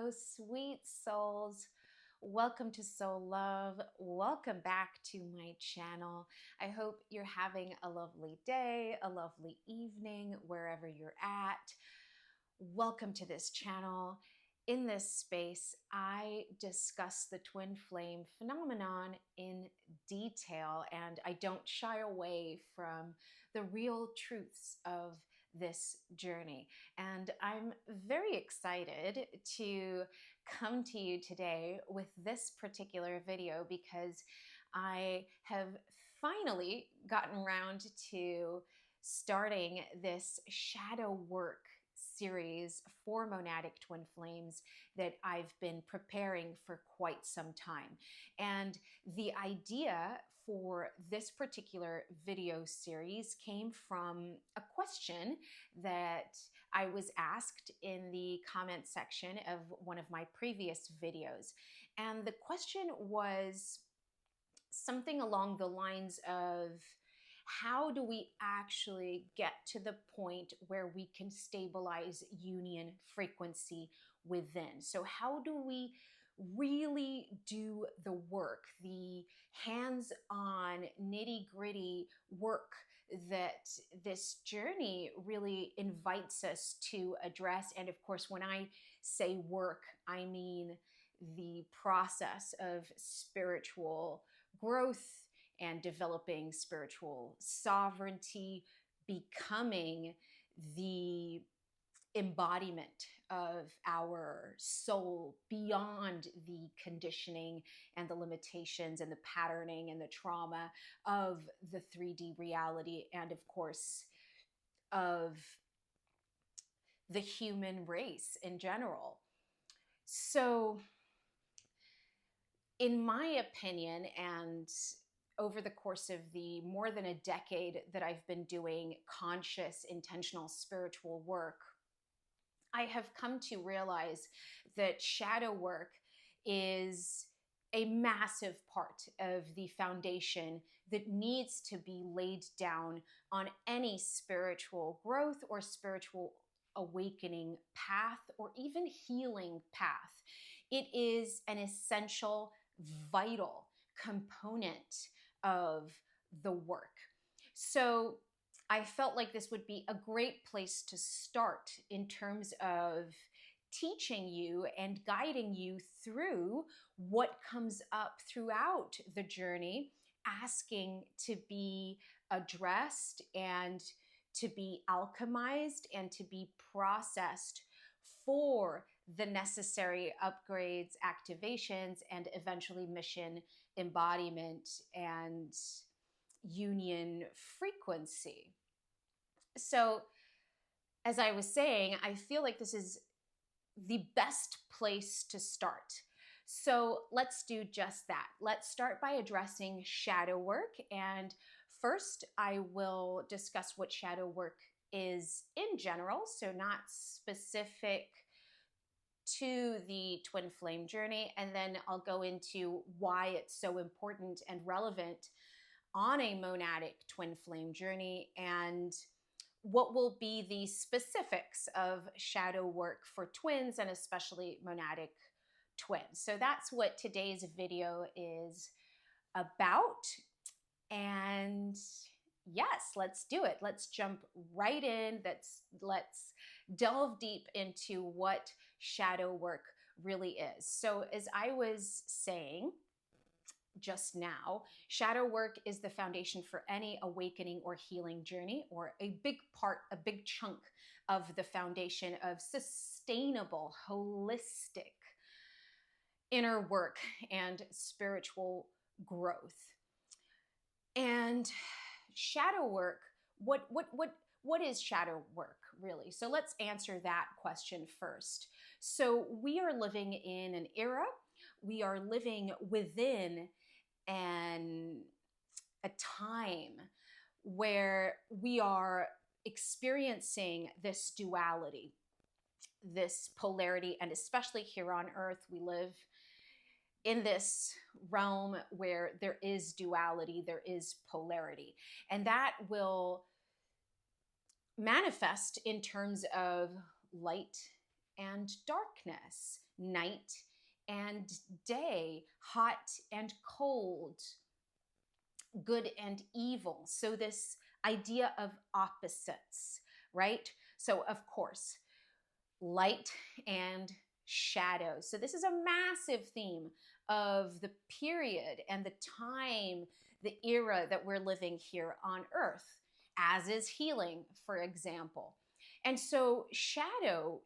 Hello, sweet souls. Welcome to Soul Love. Welcome back to my channel. I hope you're having a lovely day, a lovely evening, wherever you're at. Welcome to this channel. In this space, I discuss the twin flame phenomenon in detail, and I don't shy away from the real truths of this journey. And I'm very excited to come to you today with this particular video because I have finally gotten around to starting this shadow work series for monadic twin flames that I've been preparing for quite some time. And the idea for this particular video series came from a question that I was asked in the comment section of one of my previous videos. And the question was something along the lines of, how do we actually get to the point where we can stabilize union frequency within? So how do we really do the work, the hands-on, nitty-gritty work that this journey really invites us to address? And of course, when I say work, I mean the process of spiritual growth and developing spiritual sovereignty, becoming the embodiment of our soul beyond the conditioning and the limitations and the patterning and the trauma of the 3D reality, and of course of the human race in general. So in my opinion, and over the course of the more than a decade that I've been doing conscious, intentional spiritual work, I have come to realize that shadow work is a massive part of the foundation that needs to be laid down on any spiritual growth or spiritual awakening path or even healing path. It is an essential, vital component of the work. So I felt like this would be a great place to start in terms of teaching you and guiding you through what comes up throughout the journey, asking to be addressed and to be alchemized and to be processed for the necessary upgrades, activations, and eventually mission embodiment and union frequency. So, as I was saying, I feel like this is the best place to start. So let's do just that. Let's start by addressing shadow work. And first, I will discuss what shadow work is in general, so not specific to the twin flame journey. And then I'll go into why it's so important and relevant on a monadic twin flame journey, and what will be the specifics of shadow work for twins and especially monadic twins. So that's what today's video is about. And yes, let's do it. Let's jump right in. Let's delve deep into what shadow work really is. So as I was saying just now, shadow work is the foundation for any awakening or healing journey, or a big part, a big chunk of the foundation of sustainable, holistic inner work and spiritual growth. And shadow work, what is shadow work really? So let's answer that question first. So we are living in an era, we are living within a time where we are experiencing this duality, this polarity, and especially here on Earth, we live in this realm where there is duality, there is polarity, and that will manifest in terms of light and darkness, night and day, hot and cold, good and evil. So, this idea of opposites, right? So, of course, light and shadow. So, this is a massive theme of the period and the time, the era that we're living here on Earth, as is healing, for example. And so shadow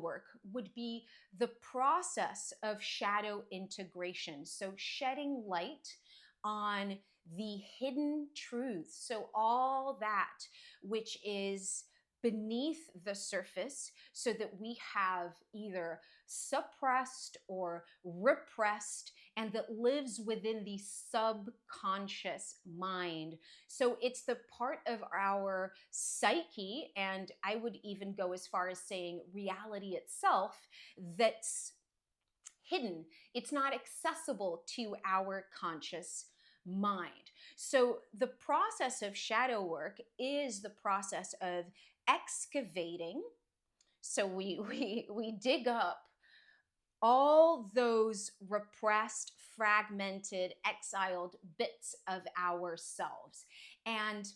work would be the process of shadow integration. So shedding light on the hidden truths. So all that which is beneath the surface, so that we have either suppressed or repressed, and that lives within the subconscious mind. So it's the part of our psyche, and I would even go as far as saying reality itself, that's hidden. It's not accessible to our conscious mind. So the process of shadow work is the process of excavating. So we dig up all those repressed, fragmented, exiled bits of ourselves. And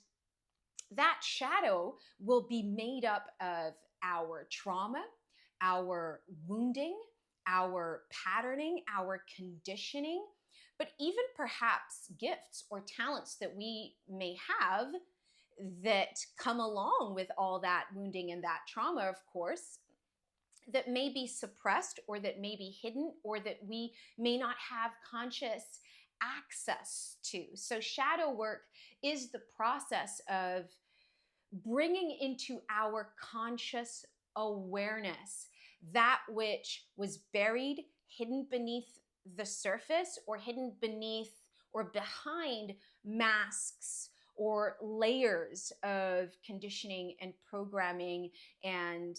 that shadow will be made up of our trauma, our wounding, our patterning, our conditioning, but even perhaps gifts or talents that we may have that come along with all that wounding and that trauma, of course, that may be suppressed or that may be hidden or that we may not have conscious access to. So, shadow work is the process of bringing into our conscious awareness that which was buried, hidden beneath the surface, or hidden beneath or behind masks or layers of conditioning and programming and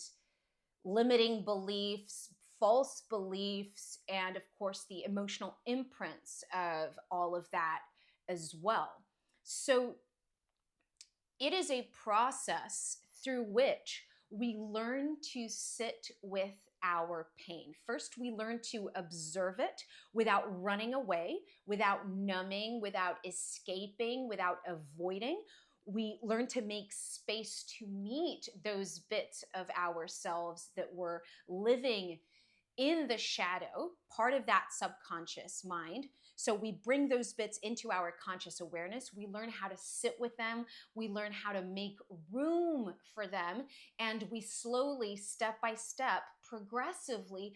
limiting beliefs, false beliefs, and of course the emotional imprints of all of that as well. So it is a process through which we learn to sit with our pain. First, we learn to observe it without running away, without numbing, without escaping, without avoiding. We learn to make space to meet those bits of ourselves that were living in the shadow, part of that subconscious mind. So we bring those bits into our conscious awareness. We learn how to sit with them. We learn how to make room for them. And we slowly, step by step, progressively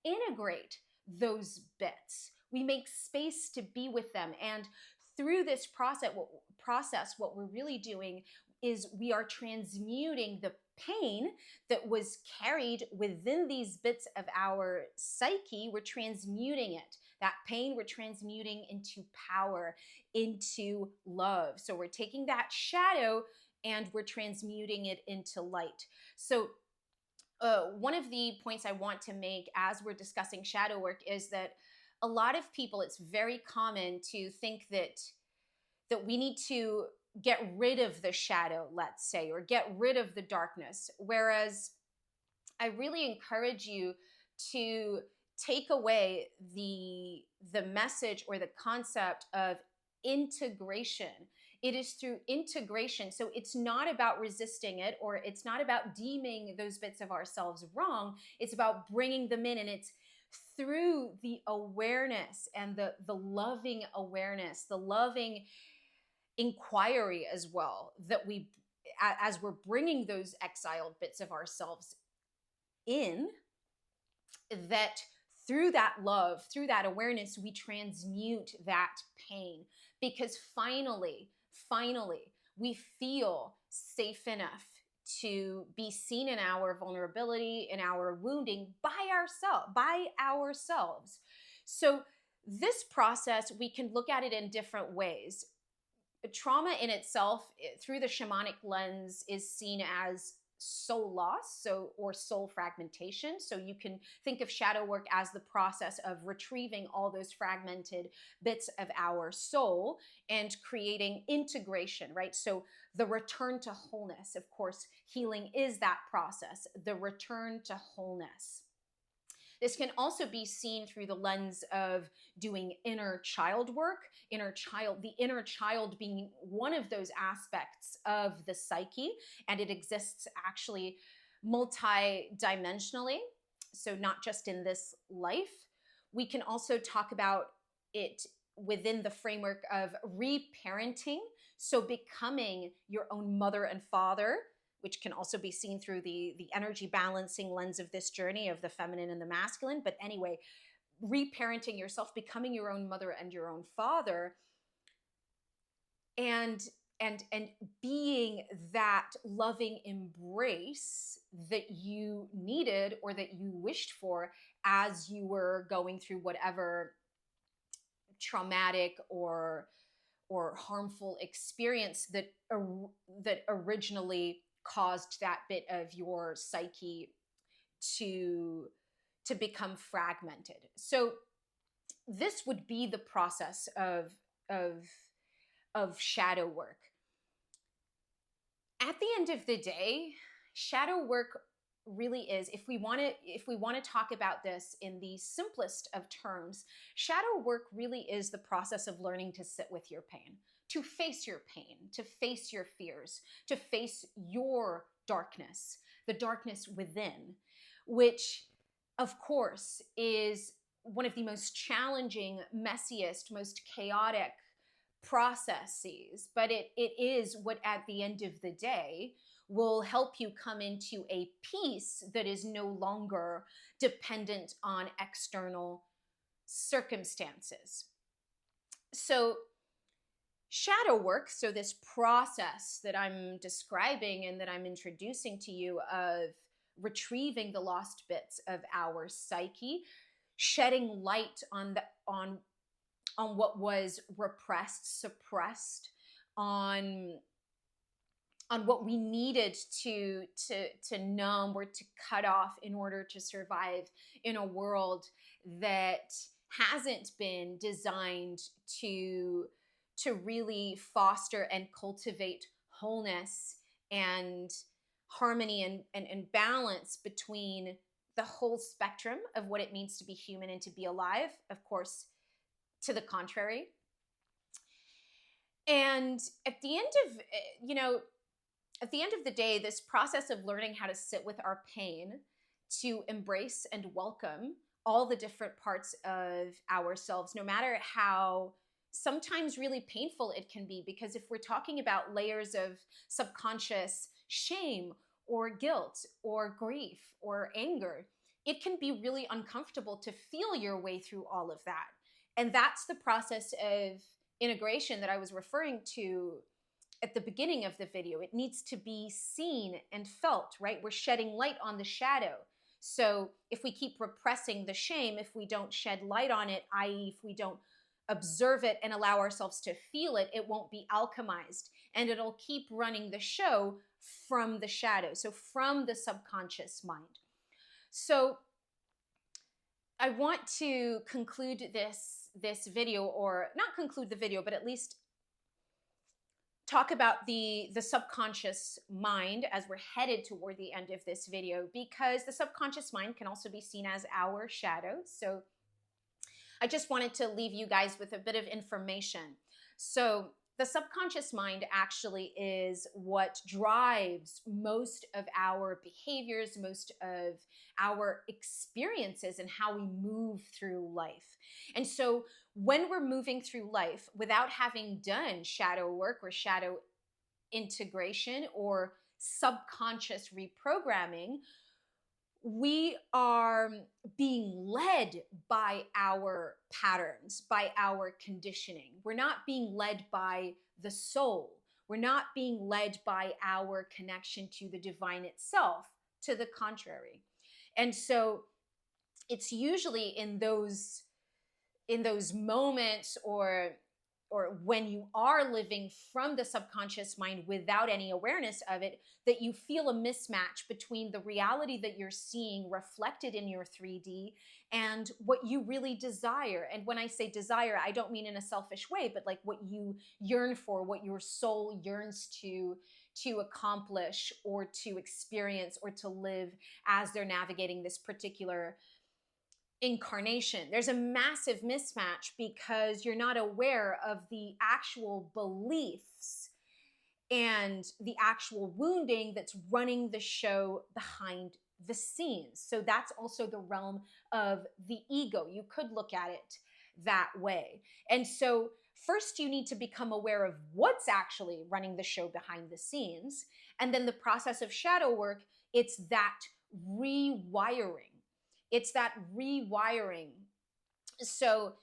integrate those bits. We make space to be with them. And through this process, what we're really doing is we are transmuting the pain that was carried within these bits of our psyche. We're transmuting it. That pain, we're transmuting into power, into love. So we're taking that shadow and we're transmuting it into light. So one of the points I want to make as we're discussing shadow work is that a lot of people, it's very common to think that we need to get rid of the shadow, let's say, or get rid of the darkness. Whereas I really encourage you to take away the message or the concept of integration. It is through integration. So it's not about resisting it, or it's not about deeming those bits of ourselves wrong. It's about bringing them in, and it's through the awareness and the loving awareness, the loving inquiry as well, that we, as we're bringing those exiled bits of ourselves in, that through that love, through that awareness, we transmute that pain. Because finally, we feel safe enough to be seen in our vulnerability, in our wounding by ourselves. So this process, we can look at it in different ways. Trauma in itself, through the shamanic lens, is seen as soul loss, or soul fragmentation. So you can think of shadow work as the process of retrieving all those fragmented bits of our soul and creating integration, right? So the return to wholeness, of course, healing is that process, the return to wholeness. This can also be seen through the lens of doing inner child work, the inner child being one of those aspects of the psyche, and it exists actually multi-dimensionally, so not just in this life. We can also talk about it within the framework of reparenting, so becoming your own mother and father, which can also be seen through the energy balancing lens of this journey of the feminine and the masculine. But anyway, reparenting yourself, becoming your own mother and your own father, and being that loving embrace that you needed or that you wished for as you were going through whatever traumatic or harmful experience that originally caused that bit of your psyche to become fragmented. So this would be the process of shadow work. At the end of the day, shadow work really is, if we want to talk about this in the simplest of terms, shadow work really is the process of learning to sit with your pain, to face your pain, to face your fears, to face your darkness, the darkness within, which of course is one of the most challenging, messiest, most chaotic processes, but it is what at the end of the day will help you come into a peace that is no longer dependent on external circumstances. So shadow work, so this process that I'm describing and that I'm introducing to you of retrieving the lost bits of our psyche, shedding light on what was repressed, suppressed, on what we needed to numb or to cut off in order to survive in a world that hasn't been designed to really foster and cultivate wholeness and harmony and balance between the whole spectrum of what it means to be human and to be alive. Of course, to the contrary. And at the end of the day, this process of learning how to sit with our pain, to embrace and welcome all the different parts of ourselves, no matter how sometimes really painful it can be, because if we're talking about layers of subconscious shame or guilt or grief or anger, it can be really uncomfortable to feel your way through all of that. And that's the process of integration that I was referring to at the beginning of the video. It needs to be seen and felt, right? We're shedding light on the shadow. So if we keep repressing the shame, if we don't shed light on it, i.e. if we don't observe it and allow ourselves to feel it, it won't be alchemized. And it'll keep running the show from the shadow, so from the subconscious mind. So I want to conclude this video, or not conclude the video, but at least talk about the subconscious mind as we're headed toward the end of this video, because the subconscious mind can also be seen as our shadow. So I just wanted to leave you guys with a bit of information. So the subconscious mind actually is what drives most of our behaviors, most of our experiences, and how we move through life. And so when we're moving through life without having done shadow work or shadow integration or subconscious reprogramming, we are being led by our patterns, by our conditioning. We're not being led by the soul. We're not being led by our connection to the divine itself. To the contrary. And so it's usually in those moments or when you are living from the subconscious mind without any awareness of it, that you feel a mismatch between the reality that you're seeing reflected in your 3D and what you really desire. And when I say desire, I don't mean in a selfish way, but like what you yearn for, what your soul yearns to accomplish or to experience or to live as they're navigating this particular incarnation. There's a massive mismatch because you're not aware of the actual beliefs and the actual wounding that's running the show behind the scenes. So that's also the realm of the ego. You could look at it that way. And so first you need to become aware of what's actually running the show behind the scenes. And then the process of shadow work, it's that rewiring. It's that rewiring. So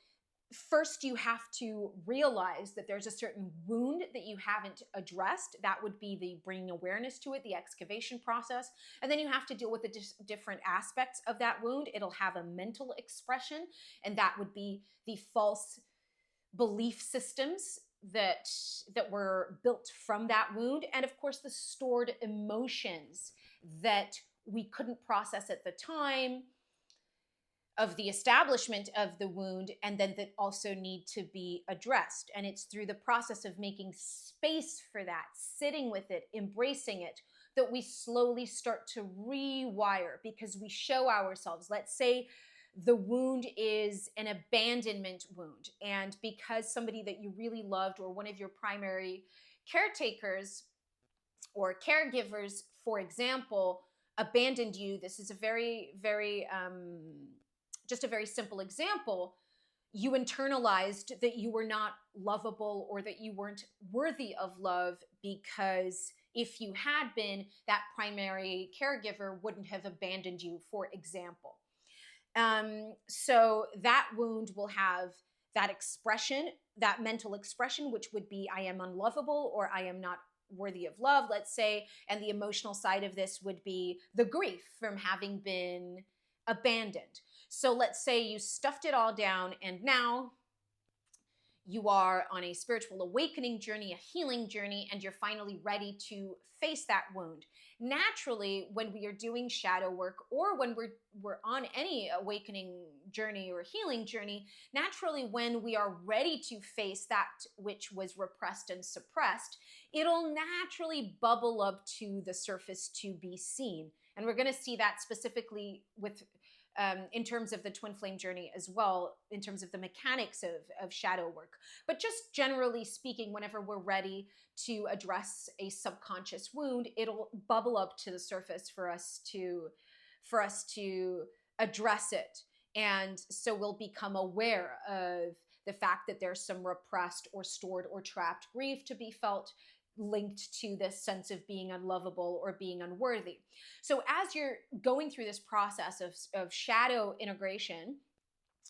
first you have to realize that there's a certain wound that you haven't addressed. That would be the bringing awareness to it, the excavation process. And then you have to deal with the different aspects of that wound. It'll have a mental expression, and that would be the false belief systems that were built from that wound. And of course, the stored emotions that we couldn't process at the time of the establishment of the wound, and then that also need to be addressed. And it's through the process of making space for that, sitting with it, embracing it, that we slowly start to rewire, because we show ourselves. Let's say the wound is an abandonment wound, and because somebody that you really loved, or one of your primary caretakers or caregivers, for example, abandoned you. This is a very, very just a very simple example. You internalized that you were not lovable, or that you weren't worthy of love, because if you had been, that primary caregiver wouldn't have abandoned you, for example. So that wound will have that expression, that mental expression, which would be, I am unlovable, or I am not worthy of love, let's say. And the emotional side of this would be the grief from having been abandoned. So let's say you stuffed it all down, and now you are on a spiritual awakening journey, a healing journey, and you're finally ready to face that wound. Naturally, when we are doing shadow work, or when we're on any awakening journey or healing journey, naturally, when we are ready to face that which was repressed and suppressed, it'll naturally bubble up to the surface to be seen. And we're going to see that specifically with in terms of the twin flame journey as well, in terms of the mechanics of shadow work. But just generally speaking, whenever we're ready to address a subconscious wound, it'll bubble up to the surface for us to address it. And so we'll become aware of the fact that there's some repressed or stored or trapped grief to be felt, linked to this sense of being unlovable or being unworthy. So as you're going through this process of shadow integration,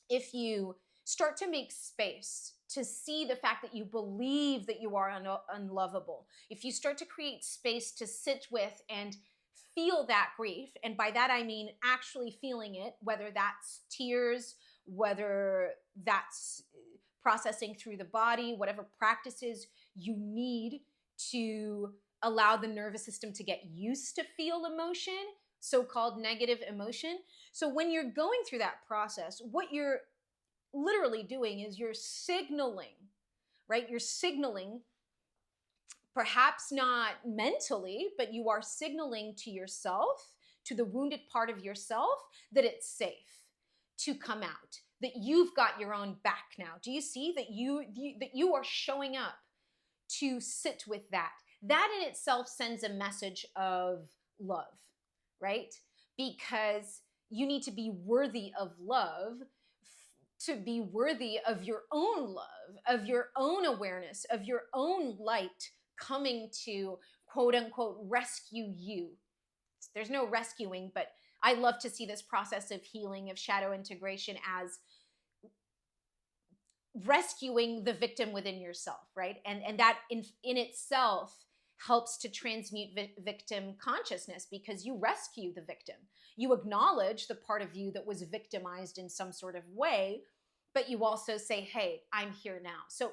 if you start to make space to see the fact that you believe that you are unlovable, if you start to create space to sit with and feel that grief, and by that I mean actually feeling it, whether that's tears, whether that's processing through the body, whatever practices you need to allow the nervous system to get used to feel emotion, so-called negative emotion. So when you're going through that process, what you're literally doing is you're signaling, right? You're signaling, perhaps not mentally, but you are signaling to yourself, to the wounded part of yourself, that it's safe to come out, that you've got your own back now. Do you see that you are showing up to sit with that? That in itself sends a message of love, right? Because you need to be worthy of love, to be worthy of your own love, of your own awareness, of your own light coming to, quote unquote, rescue you. There's no rescuing, but I love to see this process of healing, of shadow integration, as rescuing the victim within yourself, right? And that in itself helps to transmute victim consciousness, because you rescue the victim. You acknowledge the part of you that was victimized in some sort of way, but you also say, hey, I'm here now. So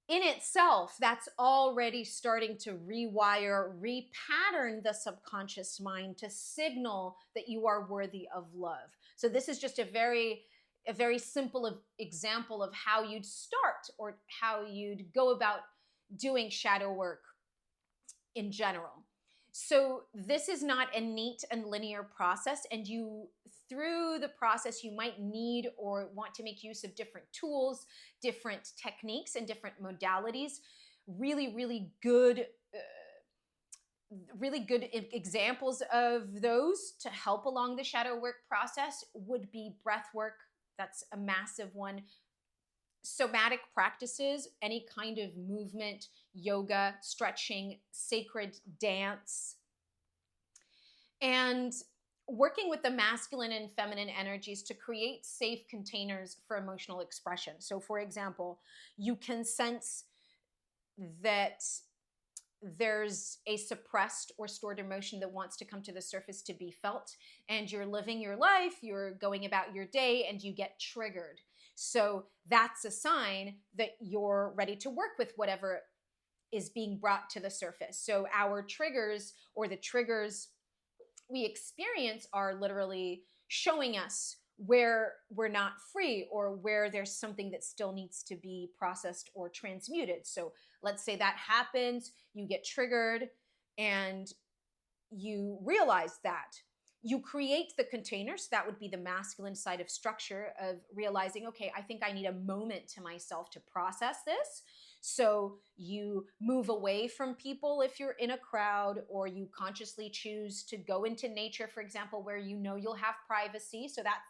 in itself, that's already starting to rewire, repattern the subconscious mind to signal that you are worthy of love. So this is just a very simple example of how you'd start, or how you'd go about doing shadow work in general. So this is not a neat and linear process, and you through the process, you might need or want to make use of different tools, different techniques, and different modalities. Really, really good examples of those to help along the shadow work process would be breath work. That's a massive one. Somatic practices, any kind of movement, yoga, stretching, sacred dance, and working with the masculine and feminine energies to create safe containers for emotional expression. So, for example, you can sense that there's a suppressed or stored emotion that wants to come to the surface to be felt, and you're living your life, you're going about your day, and you get triggered. So that's a sign that you're ready to work with whatever is being brought to the surface. So our triggers, or the triggers we experience, are literally showing us where we're not free, or where there's something that still needs to be processed or transmuted. So let's say that happens, you get triggered, and you realize that. You create the containers. That would be the masculine side of structure, of realizing, okay, I think I need a moment to myself to process this. So you move away from people if you're in a crowd, or you consciously choose to go into nature, for example, where you know you'll have privacy. So that's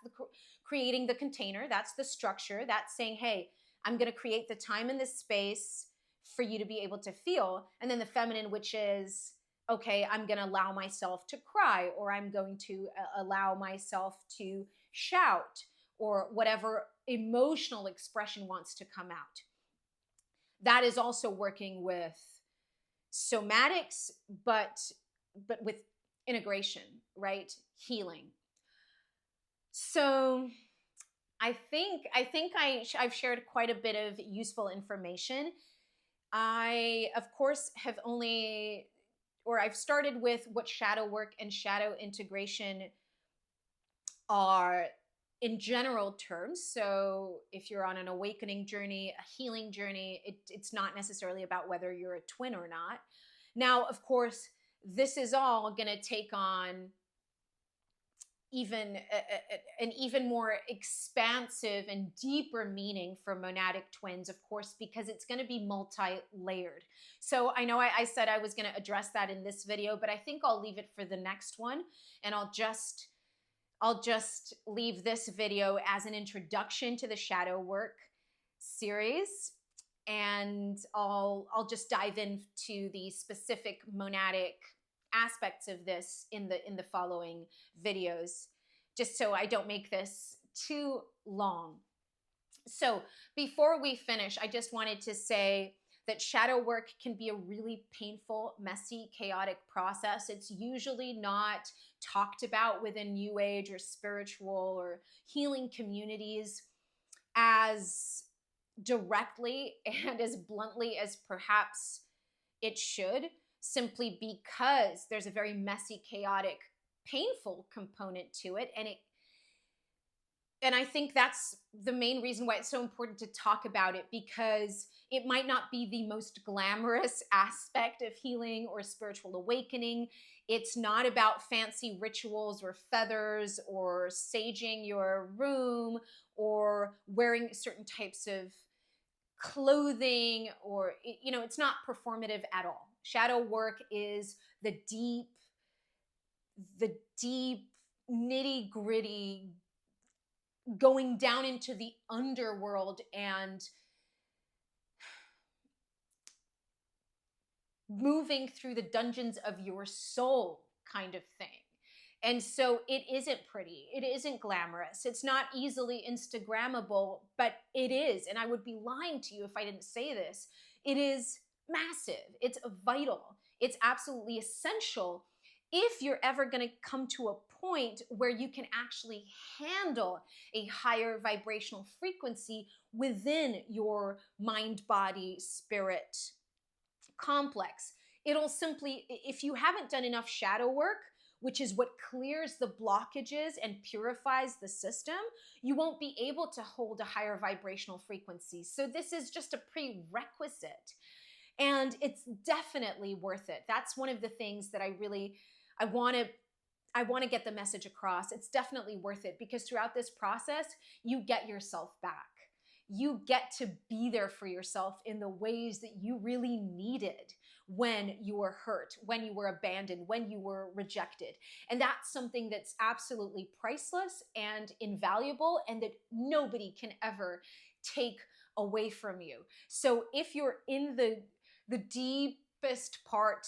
creating the container. That's the structure. That's saying, hey, I'm going to create the time and the space for you to be able to feel. And then the feminine, which is, okay, I'm going to allow myself to cry, or I'm going to allow myself to shout, or whatever emotional expression wants to come out. That is also working with somatics, but with integration, right? Healing. So I've shared quite a bit of useful information. I, of course, I've started with what shadow work and shadow integration are in general terms. So if you're on an awakening journey, a healing journey, it's not necessarily about whether you're a twin or not. Now, of course, this is all going to take on an even more expansive and deeper meaning for monadic twins, of course, because it's going to be multi-layered. So I know I said I was going to address that in this video, but I think I'll leave it for the next one, and I'll just leave this video as an introduction to the shadow work series, and I'll just dive into the specific monadic aspects of this in the following videos, just so I don't make this too long. So before we finish, I just wanted to say that shadow work can be a really painful, messy, chaotic process. It's usually not talked about within New Age or spiritual or healing communities as directly and as bluntly as perhaps it should, simply because there's a very messy, chaotic, painful component to it. And I think that's the main reason why it's so important to talk about it, because it might not be the most glamorous aspect of healing or spiritual awakening. It's not about fancy rituals or feathers or saging your room or wearing certain types of clothing, or, it's not performative at all. Shadow work is the deep nitty gritty, going down into the underworld and moving through the dungeons of your soul kind of thing. And so it isn't pretty. It isn't glamorous. It's not easily Instagrammable, but it is. And I would be lying to you if I didn't say this. It is massive. It's vital. It's absolutely essential if you're ever going to come to a point where you can actually handle a higher vibrational frequency within your mind, body, spirit complex. It'll simply, if you haven't done enough shadow work, which is what clears the blockages and purifies the system, you won't be able to hold a higher vibrational frequency. So this is just a prerequisite, and it's definitely worth it. That's one of the things that I I want to get the message across. It's definitely worth it because throughout this process, you get yourself back. You get to be there for yourself in the ways that you really needed when you were hurt, when you were abandoned, when you were rejected. And that's something that's absolutely priceless and invaluable and that nobody can ever take away from you. So if you're in the deepest part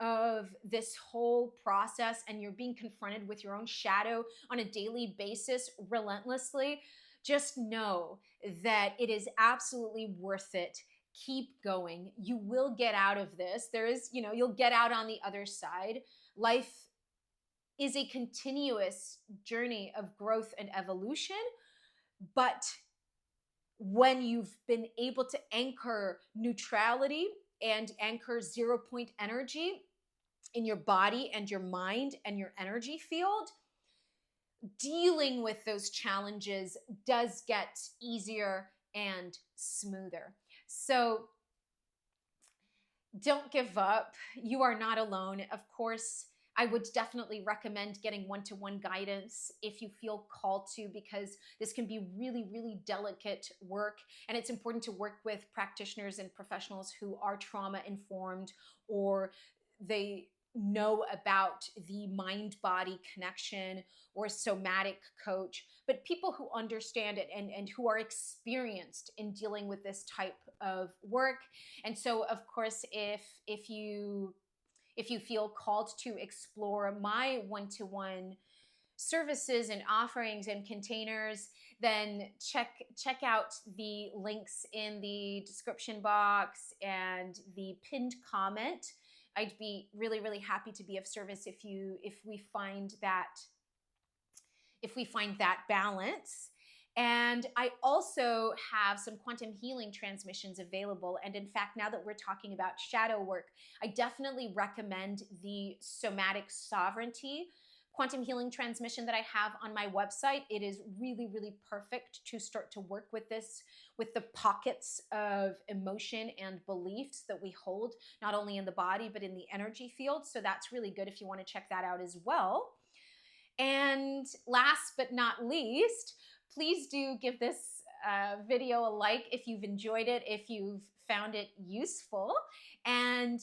of this whole process and you're being confronted with your own shadow on a daily basis relentlessly, just know that it is absolutely worth it. Keep going. You will get out of this. You'll get out on the other side. Life is a continuous journey of growth and evolution, but when you've been able to anchor neutrality and anchor 0 point energy in your body and your mind and your energy field, dealing with those challenges does get easier and smoother. So don't give up. You are not alone. Of course, I would definitely recommend getting one-to-one guidance if you feel called to, because this can be really, really delicate work. And it's important to work with practitioners and professionals who are trauma informed, or they know about the mind-body connection, or somatic coach, but people who understand it and who are experienced in dealing with this type of work. And so, of course, if you feel called to explore my one-to-one services and offerings and containers, then check out the links in the description box and the pinned comment. I'd be really, really happy to be of service if we find that balance. And I also have some quantum healing transmissions available. And in fact, now that we're talking about shadow work, I definitely recommend the somatic sovereignty quantum healing transmission that I have on my website. It is really, really perfect to start to work with this, with the pockets of emotion and beliefs that we hold, not only in the body, but in the energy field. So that's really good if you want to check that out as well. And last but not least, please do give this video a like if you've enjoyed it, if you've found it useful, and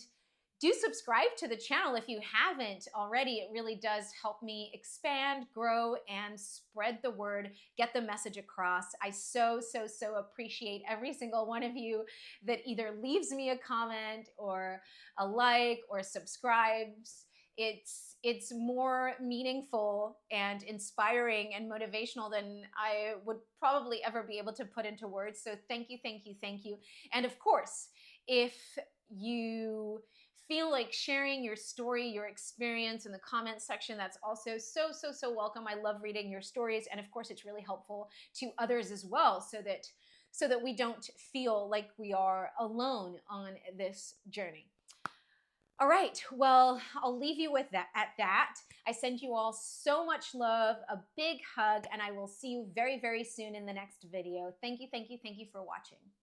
do subscribe to the channel if you haven't already. It really does help me expand, grow, and spread the word, get the message across. I so appreciate every single one of you that either leaves me a comment or a like or subscribes. It's more meaningful and inspiring and motivational than I would probably ever be able to put into words. So thank you. And of course, if you feel like sharing your story, your experience in the comments section, that's also so welcome. I love reading your stories. And of course, it's really helpful to others as well, so that we don't feel like we are alone on this journey. All right, well, I'll leave you with that. I send you all so much love, a big hug, and I will see you very, very soon in the next video. Thank you for watching.